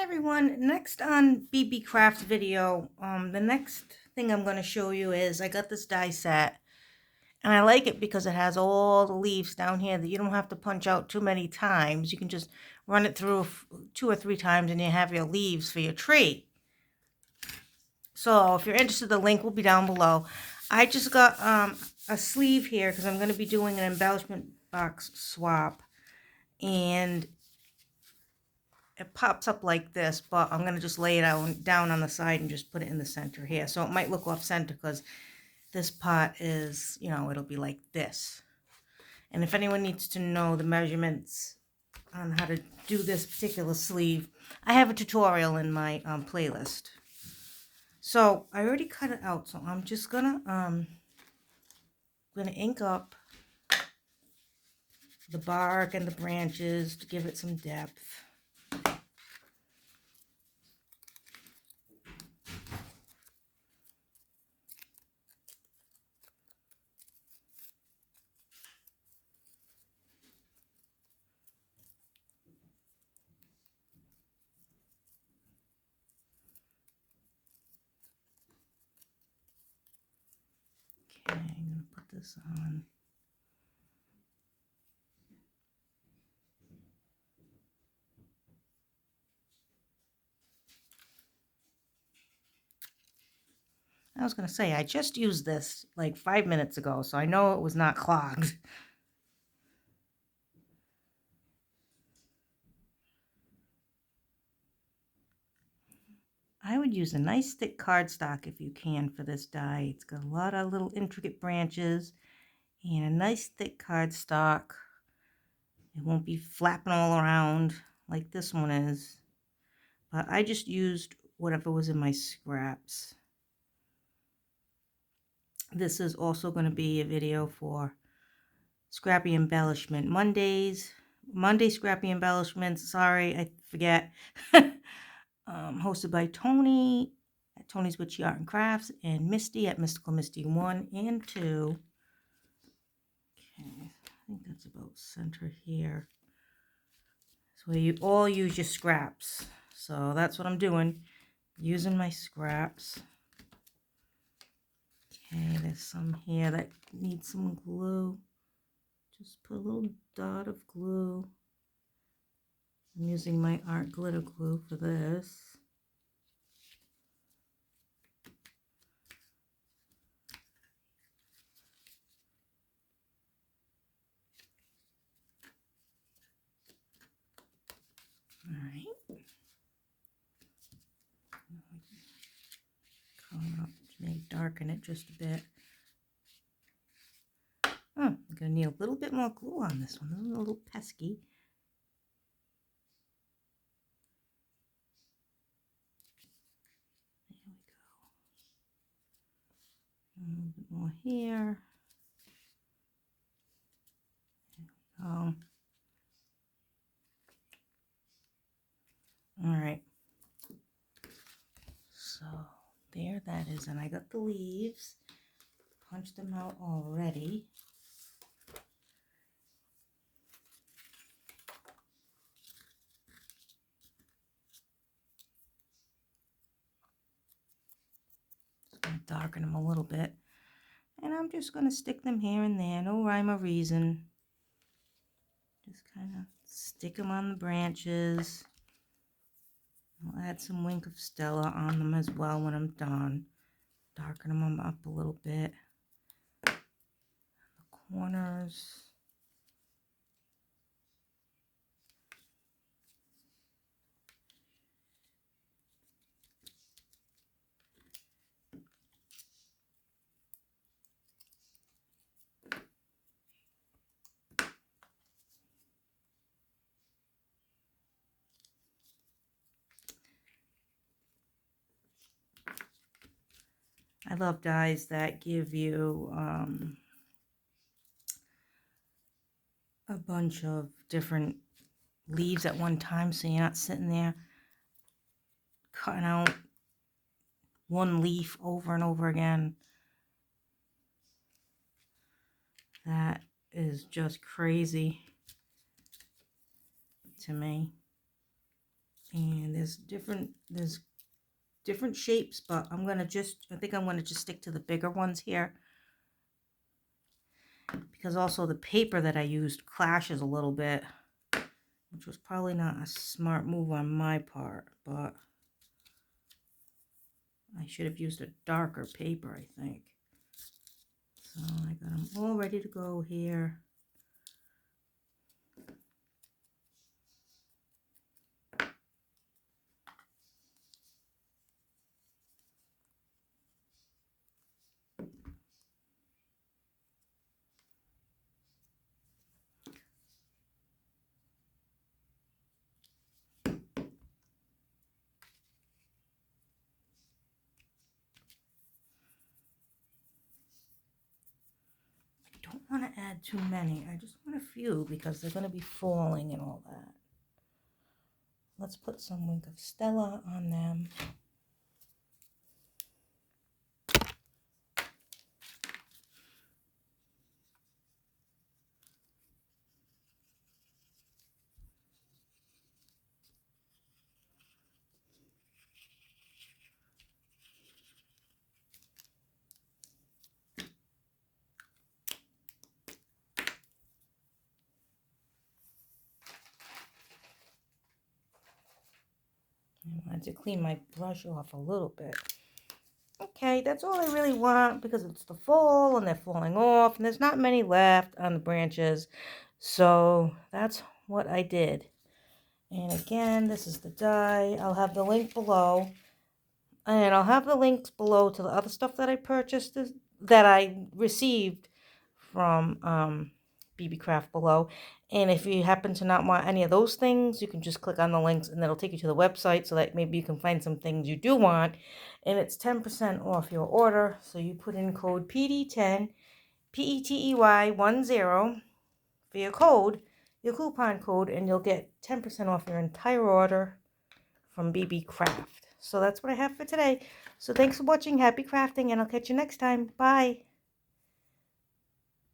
Everyone, next on Beebeecraft video, the next thing I'm going to show you is I got this die set, and I like it because it has all the leaves down here that you don't have to punch out too many times. You can just run it through 2 or 3 times and you have your leaves for your tree. So if you're interested, the link will be down below. I just got a sleeve here because I'm going to be doing an embellishment box swap, and it pops up like this, but I'm going to just lay it down on the side and just put it in the center here. So it might look off center because this pot is, it'll be like this. And if anyone needs to know the measurements on how to do this particular sleeve, I have a tutorial in my playlist. So I already cut it out, so I'm just gonna ink up the bark and the branches to give it some depth. Okay, I'm going to put this on. I was going to say, I just used this like 5 minutes ago, so I know it was not clogged. I would use a nice thick cardstock if you can for this die. It's got a lot of little intricate branches and a nice thick cardstock. It won't be flapping all around like this one is. But I just used whatever was in my scraps. This is also going to be a video for Scrappy Embellishment Monday Scrappy Embellishments. Sorry, I forget. Hosted by Tony at Tony's Witchy Art and Crafts and Misty at Mystical Misty 1 and 2. Okay, I think that's about center here. So you all use your scraps. So that's what I'm doing, using my scraps. Okay, there's some here that need some glue. Just put a little dot of glue. I'm using my art glitter glue for this. All right. Come up, maybe darken it just a bit. Oh, I'm going to need a little bit more glue on this one. This is a little pesky. There we go. A little bit more here. There we go. All right. So there that is. And I got the leaves. Punched them out already. Darken them a little bit, and I'm just going to stick them here and there, no rhyme or reason. Just kind of stick them on the branches. I'll add some Wink of Stella on them as well when I'm done. Darken them up a little bit. The corners. I love dies that give you a bunch of different leaves at one time, so you're not sitting there cutting out one leaf over and over again. That is just crazy to me. And there's different shapes, but I think I'm gonna just stick to the bigger ones here, because also the paper that I used clashes a little bit, which was probably not a smart move on my part, but I should have used a darker paper, I think. So I got them all ready to go here. I don't want to add too many. I just want a few because they're going to be falling and all that. Let's put some Wink of Stella on them. I wanted to clean my brush off a little bit. Okay, that's all I really want because it's the fall and they're falling off and there's not many left on the branches. So that's what I did. And again, this is the die. I'll have the link below. And I'll have the links below to the other stuff that I purchased, that I received from Beebeecraft below. And if you happen to not want any of those things, you can just click on the links and it'll take you to the website so that maybe you can find some things you do want. And it's 10% off your order. So you put in code Petey10, PETEY10 for your code, your coupon code, and you'll get 10% off your entire order from Beebeecraft. So that's what I have for today. So thanks for watching. Happy crafting, and I'll catch you next time. Bye.